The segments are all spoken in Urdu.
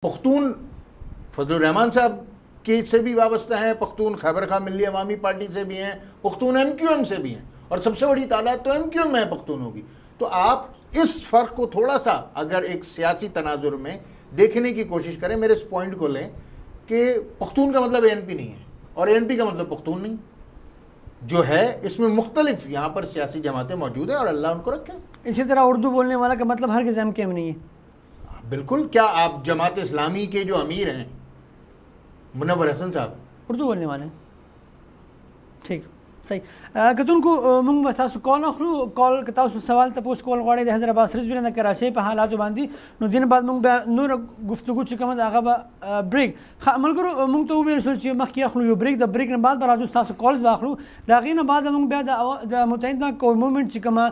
پختون فضل الرحمان صاحب کی سے بھی وابستہ ہیں، پختون خیبر خواہ ملی عوامی پارٹی سے بھی ہیں، پختون ایم کیو ایم سے بھی ہیں، اور سب سے بڑی تعداد تو ایم کیو ایم میں پختونوں کی. تو آپ اس فرق کو تھوڑا سا اگر ایک سیاسی تناظر میں دیکھنے کی کوشش کریں، میرے اس پوائنٹ کو لیں کہ پختون کا مطلب اے این پی نہیں ہے اور اے این پی کا مطلب پختون نہیں جو ہے. اس میں مختلف یہاں پر سیاسی جماعتیں موجود ہیں اور اللہ ان کو رکھے. اسی طرح اردو بولنے والا کا مطلب ہر ایم کیو ایم نہیں ہے. بالکل. کیا آپ جماعت اسلامی کے جو امیر ہیں منور حسن صاحب اردو بولنے والے ہیں؟ ٹھیک صحیح. کتون کو مونږ به تاسو کال اخلو. کال که تاسو سوال تپوس کول غواړئ د حیدرآباد سرزبیل د کراچۍ په حالاتو باندې، نو دین بعد مونږ بیا نور گفتگو چې کومه د هغه به بریک ملګرو مونږ ته وویل شول چې مخکې اخلو یو بریک. د بریک نه بعد به راځو تاسو کالز به اخلو. د هغې نه بعد مونږ بیا د متحده قوم مومنټ چې کومه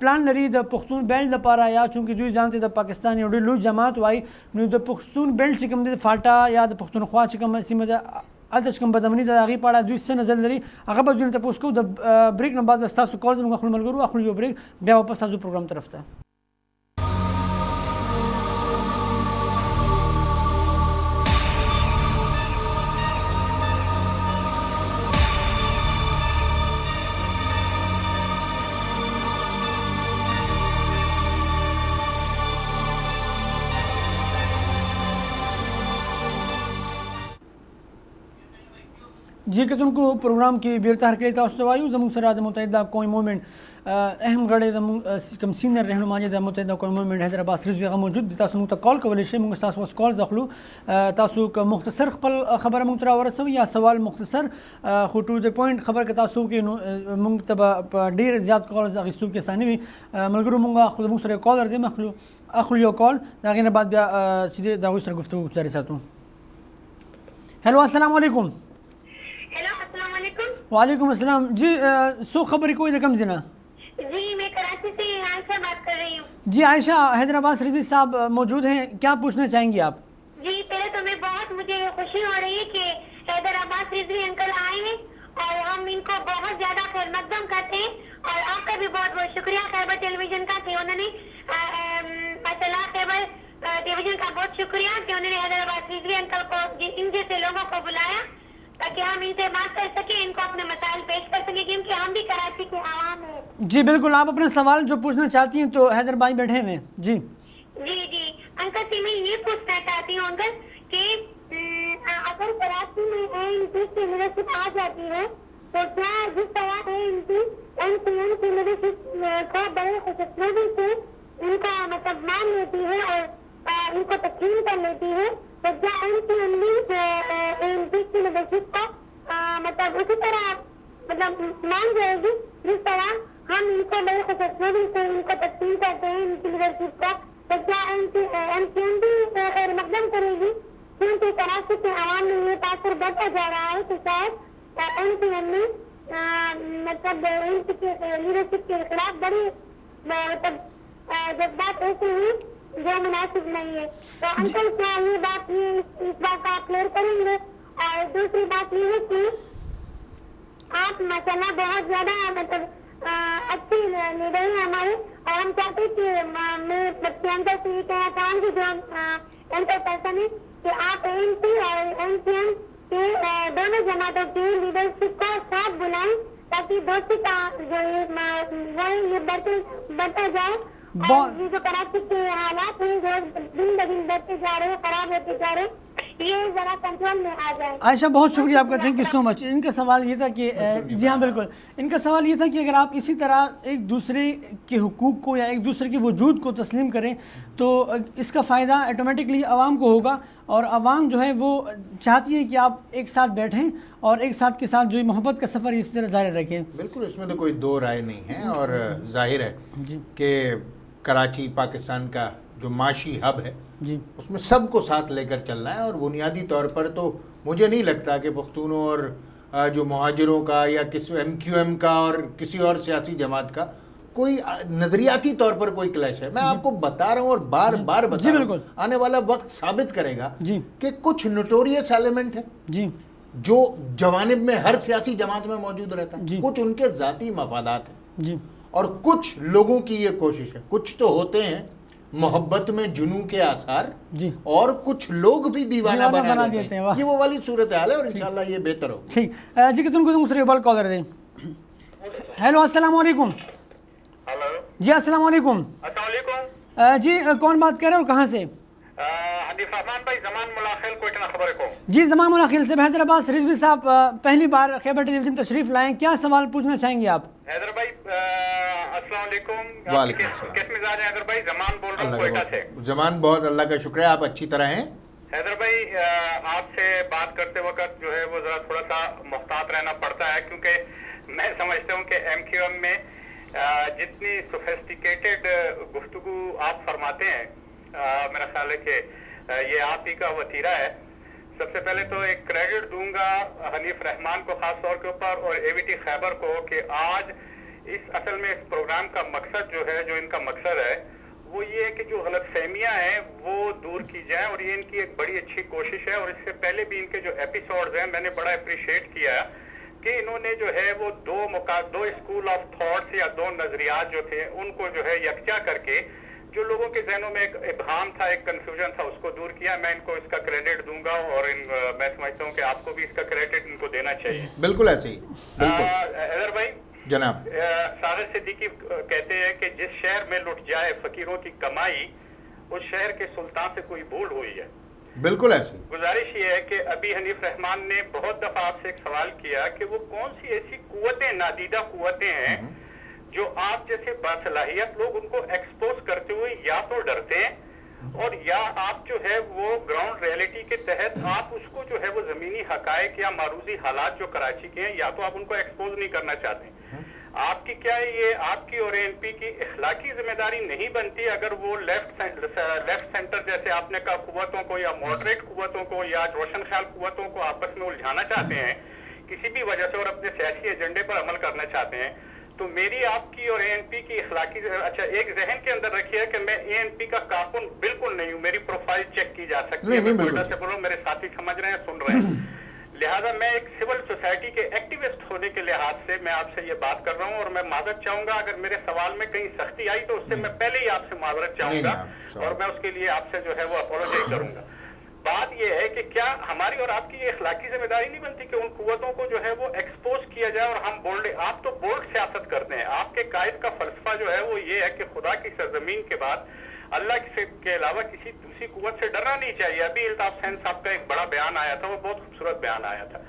پلان لري د پښتون بیلټ لپاره، یا چونکې دوی ځان ته د پاکستان یو ډېر لوی جماعت وایي، نو د پښتون بیلټ چې کوم دی فاټا یا د پښتونخوا چې کومه سیمه ده هلته چې کوم بدامني د هغې په اړه دوی څه نظر لري هغه به دوی نه تپوس کوو. د بریک نه بعد به ستاسو کال زموږ اخلو ملګرو. اخلو یو بریک، بیا واپس راځو پروګرام طرف ته. جی کتونکو پروګرام کې بیرته هرکلی تاسو ته وایو. زموږ سره د متحده قوم مومنټ اهم غړی د کوم سینیر رهنما د متحده قوم مومنټ حیدرآباد سرزبی هغه موجود دي. تاسو موږ ته کال کولی شئ. موږ تاسو اوس کال اخلو. تاسو که مختصر خپل خبره موږ ته راورسوئ یا سوال مختصر خو ټو د پوینټ خبره که تاسو وکړئ نو موږ ته به په ډېر زیات کالز اخیستو کې اساني وي. ملګرو موږ سره کالر دی، اخلو یو کال، د هغې نه بعد بیا چې دی د هغوی سره گفتگو جاري ساتو. هلو السلام علیکم. وعلیکم السلام. جی سو خبر کوئی رقم جنا؟ جی میں کراچی سے عائشہ بات کر رہی ہوں. جی عائشہ، حیدرآباد سرزبی صاحب موجود ہیں، کیا پوچھنا چاہیں گی آپ؟ جی پہلے تو میں بہت مجھے خوشی ہو رہی ہے کہ حیدرآباد سرزبی انکل آئے ہیں اور ہم ان کو بہت زیادہ خیر مقدم کرتے ہیں. اور آپ کا بھی بہت بہت شکریہ خیبر ٹیلی ویژن کا کہ انہوں نے اطلاع خیبر ٹیلی ویژن کا بہت شکریہ کہ انہوں نے حیدرآباد سرزبی انکل کو ان جیسے لوگوں کو بلایا تاکہ ہم ان سے بات کر سکیں، ان کو اپنے مسائل پیش کر سکیں، کیونکہ ہم بھی کراچی کے عوام ہیں. جی بالکل، آپ اپنے سوال جو پوچھنا چاہتی ہیں تو حیدر بھائی بیٹھے ہوئے. جی جی انکل سے میں یہ پوچھنا چاہتی ہوں انکل کہ اگر کراچی میں ANP کی لیڈرشپ آ جاتی ہے تو کیا جس طرح ANP کی لیڈرشپ کو بڑے خوشخبری سے ان کا مطلب مان لیتی ہے اور ان کو تسلیم کر لیتی ہے، تو کیا ANP کی لیڈرشپ کو مطلب اسی طرح مطلب مان جائے گی جس طرح ہم ان کو بڑے خوشخبری سے ان کو تسلیم کرتے ہیں ان کی لیڈرشپ کو؟ تو کیا MQM بھی خیر مقدم کرے گی؟ کیونکہ کراچی کے عوام میں یہ تاثر بڑھتا جا رہا ہے کہ شاید MQM میں مطلب ANP کے لیڈرشپ کے خلاف بڑی مطلب جذبات ایسے ہیں جو مناسب نہیں ہے. تو انکل کیا یہ بات اس بات کا آپ کلیئر کریں گے؟ اور دوسری بات یہ ہے کہ آپ ماشاءاللہ بہت زیادہ مطلب اچھی لیڈر ہیں ہمارے، اور ہم چاہتے کہ میں اندر سے یہ کہنا چاہوں گی جو انکل پرسن ہے کہ آپ ANP اور MQM کے دونوں جماعتوں کی لیڈرشپ کو ساتھ بلائیں تاکہ دوستی کا جو یہ بڑھتا جائے. یہ جو کراچی کے حالات ہیں جو دن بدن بڑھتے جا رہے ہیں، خراب ہوتے جا رہے ہیں، یہ ذرا کنٹرول میں آ جائے. عائشہ بہت شکریہ آپ کا، تھینک یو سو مچ. ان کا سوال یہ تھا کہ جی ہاں بالکل، ان کا سوال یہ تھا کہ اگر آپ اسی طرح ایک دوسرے کے حقوق کو یا ایک دوسرے کے وجود کو تسلیم کریں تو اس کا فائدہ آٹومیٹکلی عوام کو ہوگا، اور عوام جو ہے وہ چاہتی ہے کہ آپ ایک ساتھ بیٹھیں اور ایک ساتھ کے ساتھ جو محبت کا سفر اس طرح جاری رکھیں. بالکل، اس میں تو کوئی دو رائے نہیں ہے، اور ظاہر ہے کہ کراچی پاکستان کا جو معاشی ہب ہے جی اس میں سب کو ساتھ لے کر چلنا ہے. اور بنیادی طور پر تو مجھے نہیں لگتا کہ پختونوں اور جو مہاجروں کا یا کسی MQM کا اور کسی اور سیاسی جماعت کا کوئی نظریاتی طور پر کوئی کلیش ہے. میں آپ کو بتا رہا ہوں اور بار بار بتا رہا ہوں، آنے والا وقت ثابت کرے گا کہ کچھ نوٹوریس ایلیمنٹ ہے جو جوانب میں ہر سیاسی جماعت میں موجود رہتا ہے، کچھ ان کے ذاتی مفادات ہیں اور کچھ لوگوں کی یہ کوشش ہے. کچھ تو ہوتے ہیں محبت میں جنوں کے آثار جی اور کچھ لوگ بھی دیوانہ بنا دیتے دیتے ہیں، ہیں. واہ. یہ وہ والی صورتحال ہے اور انشاءاللہ یہ بہتر ہوگا. ٹھیک جی کہ تم کو دوسرے بال کالر دیں. ہیلو السلام علیکم. ہلو جی السلام علیکم. السلام علیکم. جی کون بات کر رہے ہو کہاں سے؟ حنیف رحمان بھائی زمان ملاخیل کوئٹہ خبر کو. جی زمان ملاخیل سے. حیدرآباد رضوی صاحب پہلی بار خیبر ٹیلی ویژن تشریف لائیں، کیا سوال پوچھنا چاہیں گے آپ؟ حیدر بھائی السلام علیکم. وعلیکم السلام. کس مزاج ہیں حیدر بھائی؟ زمان بول رہا ہوں کوئٹہ سے. زمان بہت اللہ کا شکر ہے، آپ اچھی طرح ہیں. حیدر بھائی آپ سے بات کرتے وقت جو ہے وہ ذرا تھوڑا سا محتاط رہنا پڑتا ہے، کیونکہ میں سمجھتا ہوں کہ ایم کیو ایم میں جتنی سوفیسٹیکیٹڈ گفتگو آپ فرماتے ہیں، میرا خیال ہے کہ یہ آپ ہی کا وتیرہ ہے. سب سے پہلے تو ایک کریڈٹ دوں گا حنیف رحمان کو خاص طور کے اوپر اور اے وی ٹی خیبر کو کہ آج اصل میں اس پروگرام کا مقصد جو ہے، جو ان کا مقصد ہے وہ یہ ہے کہ جو غلط فہمیاں ہیں وہ دور کی جائیں، اور یہ ان کی ایک بڑی اچھی کوشش ہے. اور اس سے پہلے بھی ان کے جو ایپیسوڈز ہیں میں نے بڑا اپریشیٹ کیا کہ انہوں نے جو ہے وہ دو اسکول آف تھاٹس یا دو نظریات جو تھے ان کو جو ہے یکجا کر کے جو لوگوں کے ذہنوں میں ایک ابہام تھا، ایک کنفیوژن تھا، اس کو دور کیا. میں ان کو اس کا کریڈٹ دوں گا اور میں سمجھتا ہوں کہ آپ کو بھی اس کا کریڈٹ ان کو دینا چاہیے. بالکل ایسے ہی. حیدر بھائی جناب ساغر صدیقی کہتے ہیں کہ جس شہر میں لٹ جائے فقیروں کی کمائی اس شہر کے سلطان سے کوئی بھول ہوئی ہے. بالکل ایسے. گزارش یہ ہے کہ ابھی حنیف رحمان نے بہت دفعہ آپ سے ایک سوال کیا کہ وہ کون سی ایسی قوتیں، نادیدہ قوتیں ہیں جو آپ جیسے باصلاحیت لوگ ان کو ایکسپوز کرتے ہوئے یا تو ڈرتے ہیں اور یا آپ جو ہے وہ گراؤنڈ ریئلٹی کے تحت آپ اس کو جو ہے وہ زمینی حقائق یا معروضی حالات جو کراچی کے ہیں یا تو آپ ان کو ایکسپوز نہیں کرنا چاہتے. آپ کی کیا یہ آپ کی اور اے این پی کی اخلاقی ذمہ داری نہیں بنتی اگر وہ لیفٹ سینٹر جیسے آپ نے کہا قوتوں کو یا ماڈریٹ قوتوں کو یا روشن خیال قوتوں کو آپس میں الجھانا چاہتے ہیں کسی بھی وجہ سے اور اپنے سیاسی ایجنڈے پر عمل کرنا چاہتے ہیں، تو میری آپ کی اور اے این پی کی اخلاقی اچھا ایک ذہن کے اندر رکھیے کہ میں اے این پی کا کارکن بالکل نہیں ہوں، میری پروفائل چیک کی جا سکتی ہے، میں کوئٹہ سے بول رہا ہوں، میرے ساتھی سمجھ رہے ہیں، سن رہے ہیں. لہٰذا میں ایک سول سوسائٹی کے ایکٹیوسٹ ہونے کے لحاظ سے میں آپ سے یہ بات کر رہا ہوں اور میں معذرت چاہوں گا اگر میرے سوال میں کہیں سختی آئی تو اس سے میں پہلے ہی آپ سے معذرت چاہوں گا اور میں اس کے لیے آپ سے جو ہے وہ اپولوجائز کروں گا. بات یہ ہے کہ کیا ہماری اور آپ کی یہ اخلاقی ذمہ داری نہیں بنتی کہ ان قوتوں کو جو ہے وہ ایکسپوز کیا جائے اور ہم بولڈ، آپ تو بولڈ سیاست کرتے ہیں، آپ کے قائد کا فلسفہ جو ہے وہ یہ ہے کہ خدا کی سرزمین کے بعد اللہ کے علاوہ کسی دوسری قوت سے ڈرنا نہیں چاہیے. ابھی الطاف حسین صاحب کا ایک بڑا بیان آیا تھا، وہ بہت خوبصورت بیان آیا تھا.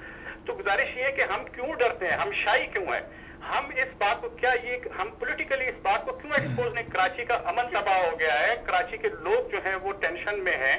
تو گزارش یہ ہے کہ ہم کیوں ڈرتے ہیں، ہم شائی کیوں ہیں، ہم اس بات کو کیا یہ ہم پولیٹیکلی اس بات کو کیوں ایکسپوز نہیں؟ کراچی کا امن تباہ ہو گیا ہے، کراچی کے لوگ جو ہیں وہ ٹینشن میں ہیں.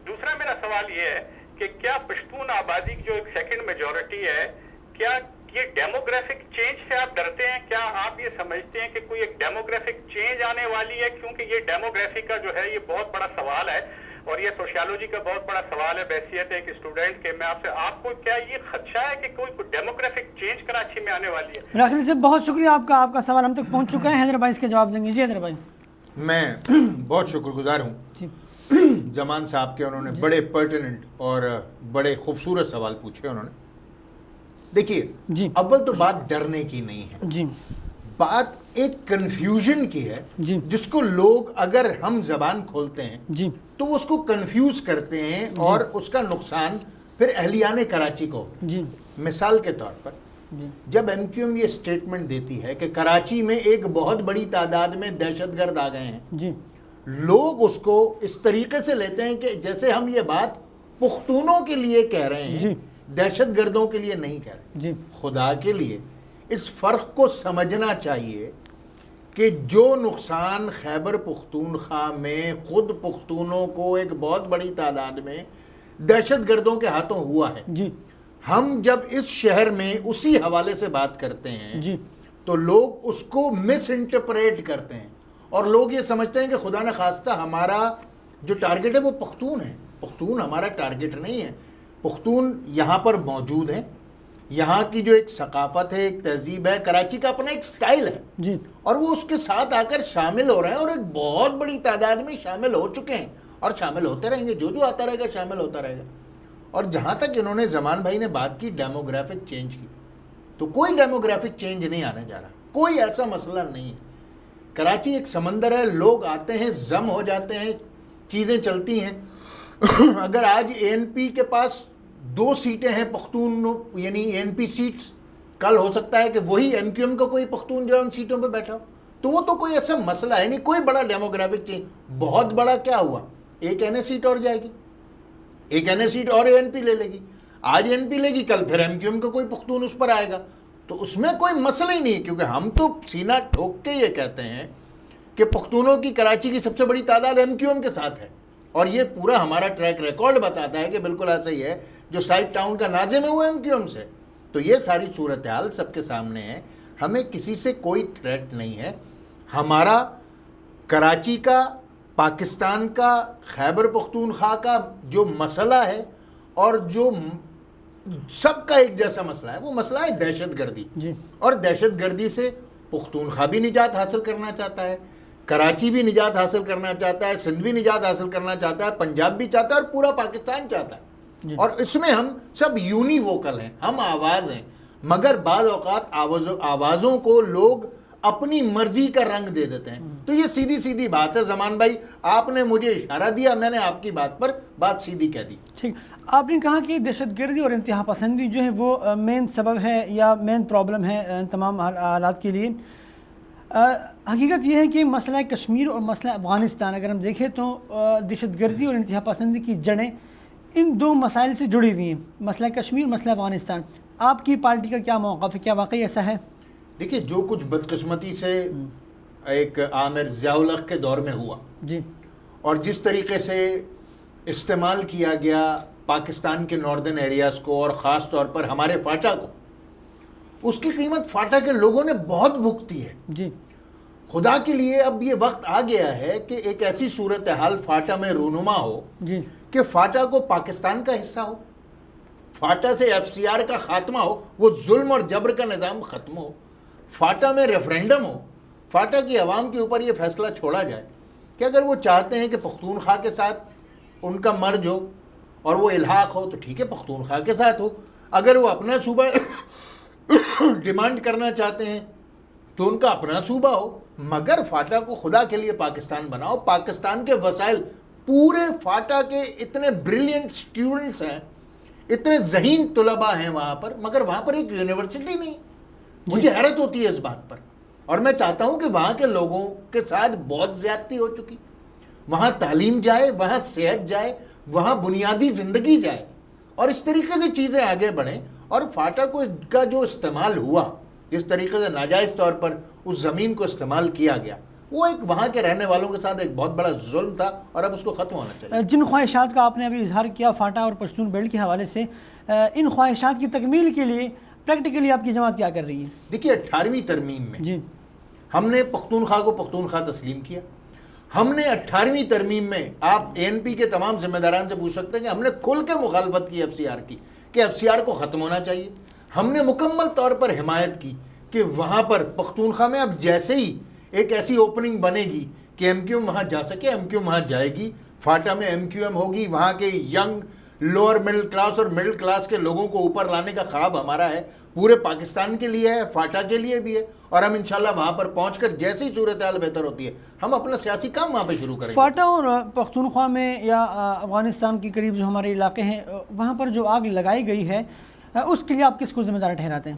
دوسرا میرا سوال یہ ہے کہ کیا پشتون آبادی کی جو ایک سیکنڈ میجورٹی ہے، کیا یہ ڈیموگرافک چینج سے آپ ڈرتے ہیں؟ کیا آپ یہ سمجھتے ہیں کہ کوئی ایک ڈیموگرافک چینج آنے والی ہے؟ کیونکہ یہ ڈیموگرافی کا جو ہے یہ بہت بڑا سوال ہے اور یہ سوشیالوجی کا بہت بڑا سوال ہے بحیثیت ایک اسٹوڈنٹ کے. میں آپ سے آپ کو کیا یہ خدشہ ہے کہ کوئی ڈیموگرافک چینج کراچی میں آنے والی ہے؟ راکھلی صاحب بہت شکریہ آپ کا سوال ہم تک پہنچ چکا ہے. حیدر بھائی اس کے جواب دیں گے. جی حیدر بھائی. میں بہت شکر گزار ہوں جی زمان صاحب کے، انہوں نے بڑے پرٹیننٹ اور بڑے خوبصورت سوال پوچھے. انہوں نے دیکھیے جی اول تو بات ڈرنے کی نہیں ہے، جی بات ایک کنفیوژن کی ہے جی جس کو لوگ اگر ہم زبان کھولتے ہیں جی تو وہ اس کو کنفیوز کرتے ہیں اور اس کا نقصان پھر اہلیان کراچی کو. جی مثال کے طور پر جب ایم کیو ایم یہ سٹیٹمنٹ دیتی ہے کہ کراچی میں ایک بہت بڑی تعداد میں دہشت گرد آ گئے ہیں، جی لوگ اس کو اس طریقے سے لیتے ہیں کہ جیسے ہم یہ بات پختونوں کے لیے کہہ رہے ہیں، جی دہشت گردوں کے لیے نہیں کہہ رہے. جی خدا کے لیے اس فرق کو سمجھنا چاہیے کہ جو نقصان خیبر پختونخوا میں خود پختونوں کو ایک بہت بڑی تعداد میں دہشت گردوں کے ہاتھوں ہوا ہے، جی ہم جب اس شہر میں اسی حوالے سے بات کرتے ہیں جی تو لوگ اس کو مس انٹرپریٹ کرتے ہیں اور لوگ یہ سمجھتے ہیں کہ خدا نہ خواستہ ہمارا جو ٹارگٹ ہے وہ پختون ہے. پختون ہمارا ٹارگٹ نہیں ہے. پختون یہاں پر موجود ہیں، یہاں کی جو ایک ثقافت ہے، ایک تہذیب ہے، کراچی کا اپنا ایک سٹائل ہے جی اور وہ اس کے ساتھ آ کر شامل ہو رہے ہیں اور ایک بہت بڑی تعداد میں شامل ہو چکے ہیں اور شامل ہوتے رہیں گے. جو آتا رہے گا شامل ہوتا رہے گا. اور جہاں تک انہوں نے زمان بھائی نے بات کی ڈیموگرافک چینج کی، تو کوئی ڈیموگرافک چینج نہیں آنے جا رہا، کوئی ایسا مسئلہ نہیں ہے. کراچی ایک سمندر ہے, لوگ آتے ہیں, ضم ہو جاتے ہیں, چیزیں چلتی ہیں. اگر آج اے این پی کے پاس 2 سیٹیں ہیں پختون, یعنی اے این پی سیٹس, کل ہو سکتا ہے کہ وہی ایم کیو ایم کا کوئی پختون جو ہے ان سیٹوں پہ بیٹھا ہو. تو وہ تو کوئی ایسا مسئلہ ہے نہیں, کوئی بڑا ڈیموگرافک چینج. بہت بڑا کیا ہوا, ایک این اے سیٹ اور جائے گی, ایک این اے سیٹ اور اے این پی لے لے گی. آج اے این پی لے گی, کل پھر ایم کیو ایم کا کوئی پختون اس پر آئے گا. تو اس میں کوئی مسئلہ ہی نہیں ہے, کیونکہ ہم تو سینہ ٹھوک کے یہ کہتے ہیں کہ پختونوں کی کراچی کی سب سے بڑی تعداد ایم کیو ایم کے ساتھ ہے, اور یہ پورا ہمارا ٹریک ریکارڈ بتاتا ہے کہ بالکل ایسا ہی ہے. جو سائٹ ٹاؤن کا ناظم ہے وہ ایم کیو ایم سے. تو یہ ساری صورتحال سب کے سامنے ہے, ہمیں کسی سے کوئی تھریٹ نہیں ہے. ہمارا کراچی کا, پاکستان کا, خیبر پختونخوا کا جو مسئلہ ہے اور جو سب کا ایک جیسا مسئلہ ہے, وہ مسئلہ ہے دہشت گردی. اور دہشت گردی سے پختونخوا بھی نجات حاصل کرنا چاہتا ہے, کراچی بھی نجات حاصل کرنا چاہتا ہے, سندھ بھی نجات حاصل کرنا چاہتا ہے, پنجاب بھی چاہتا ہے, اور پورا پاکستان چاہتا ہے. اور اس میں ہم سب یونی ووکل ہیں, ہم آواز ہیں. مگر بعض اوقات آوازوں کو لوگ اپنی مرضی کا رنگ دے دیتے ہیں. تو یہ سیدھی سیدھی بات ہے. زمان بھائی, آپ نے مجھے اشارہ دیا, میں نے آپ کی بات پر بات سیدھی کہہ دی. ٹھیک, آپ نے کہا کہ دہشت گردی اور انتہا پسندی جو ہے وہ مین سبب ہے یا مین پرابلم ہے ان تمام حالات کے لیے. حقیقت یہ ہے کہ مسئلہ کشمیر اور مسئلہ افغانستان اگر ہم دیکھیں تو دہشت گردی اور انتہا پسندی کی جڑیں ان 2 مسائل سے جڑی ہوئی ہیں, مسئلہ کشمیر, مسئلہ افغانستان. آپ کی پارٹی کا کیا موقف ہے, کیا واقعی ایسا ہے؟ دیکھیے, جو کچھ بدقسمتی سے ایک عامر ضیاء الحق کے دور میں ہوا, جی, اور جس طریقے سے استعمال کیا گیا پاکستان کے ناردرن ایریاز کو اور خاص طور پر ہمارے فاٹا کو, اس کی قیمت فاٹا کے لوگوں نے بہت بھگتی ہے. جی, خدا کے لیے اب یہ وقت آ گیا ہے کہ ایک ایسی صورتحال فاٹا میں رونما ہو جی, کہ فاٹا کو پاکستان کا حصہ ہو, فاٹا سے ایف سی آر کا خاتمہ ہو, وہ ظلم اور جبر کا نظام ختم ہو, فاٹا میں ریفرینڈم ہو, فاٹا کی عوام کے اوپر یہ فیصلہ چھوڑا جائے کہ اگر وہ چاہتے ہیں کہ پختونخوا کے ساتھ ان کا مرج ہو اور وہ الحاق ہو تو ٹھیک ہے, پختونخوا کے ساتھ ہو. اگر وہ اپنا صوبہ ڈیمانڈ کرنا چاہتے ہیں تو ان کا اپنا صوبہ ہو, مگر فاٹا کو خدا کے لیے پاکستان بناؤ. پاکستان کے وسائل, پورے فاٹا کے اتنے بریلینٹ سٹوڈنٹس ہیں, اتنے ذہین طلباء ہیں وہاں پر, مگر وہاں پر ایک یونیورسٹی نہیں. مجھے حیرت ہوتی ہے اس بات پر, اور میں چاہتا ہوں کہ وہاں کے لوگوں کے ساتھ بہت زیادتی ہو چکی. وہاں تعلیم جائے, وہاں صحت جائے, وہاں بنیادی زندگی جائے, اور اس طریقے سے چیزیں آگے بڑھیں. اور فاٹا کو کا جو استعمال ہوا, جس طریقے سے ناجائز طور پر اس زمین کو استعمال کیا گیا, وہ ایک وہاں کے رہنے والوں کے ساتھ ایک بہت بڑا ظلم تھا, اور اب اس کو ختم ہونا چاہیے. جن خواہشات کا آپ نے ابھی اظہار کیا فاٹا اور پشتون بیلٹ کے حوالے سے, ان خواہشات کی تکمیل کے لیے پریکٹیکلی آپ کی جماعت کیا کر رہی ہے؟ دیکھیے, 18ویں ترمیم میں جی, ہم نے پختونخوا کو پختونخوا تسلیم کیا. ہم نے 18ویں ترمیم میں, آپ اے این پی کے تمام ذمہ داران سے پوچھ سکتے ہیں کہ ہم نے کھل کے مخالفت کی ایف سی آر کی, کہ ایف سی آر کو ختم ہونا چاہیے. ہم نے مکمل طور پر حمایت کی کہ وہاں پر پختونخوا میں اب جیسے ہی ایک ایسی اوپننگ بنے گی کہ ایم کیو ایم وہاں جا سکے, ایم کیو ایم وہاں جائے گی. فاٹا میں ایم کیو ایم ہوگی. وہاں کے ینگ لوور مڈل کلاس اور مڈل کلاس کے لوگوں کو اوپر لانے کا خواب ہمارا ہے, پورے پاکستان کے لیے ہے, فاٹا کے لیے بھی ہے. اور ہم انشاءاللہ وہاں پر پہنچ کر جیسی صورتحال بہتر ہوتی ہے ہم اپنا سیاسی کام وہاں پہ شروع کریں گے. فاٹا اور پختونخوا میں یا افغانستان کے قریب جو ہمارے علاقے ہیں, وہاں پر جو آگ لگائی گئی ہے, اس کے لیے آپ کس کو ذمہ دار ٹھہراتے ہیں؟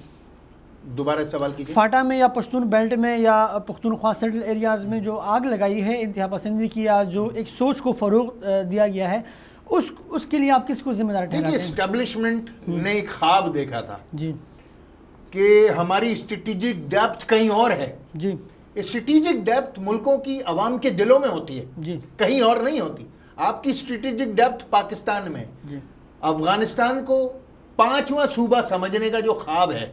دوبارہ سوال کیجیے. فاٹا میں یا پشتون بیلٹ میں یا پختونخوا سیٹل ایریاز میں جو آگ لگائی ہے انتہا پسندی کی, یا جو ایک سوچ کو فروغ دیا گیا ہے, اس کے لیے آپ کس کو ذمہ دار ٹھہراتے ہیں؟ اسٹیبلشمنٹ نے ایک خواب دیکھا تھا جی, کہ ہماری اسٹریٹجک ڈیپتھ کہیں اور ہے. جی, اسٹریٹجک ڈیپتھ ملکوں کی عوام کے دلوں میں ہوتی ہے, جی, کہیں اور نہیں ہوتی. آپ کی اسٹریٹجک ڈیپتھ پاکستان میں. جی, افغانستان کو 5واں صوبہ سمجھنے کا جو خواب ہے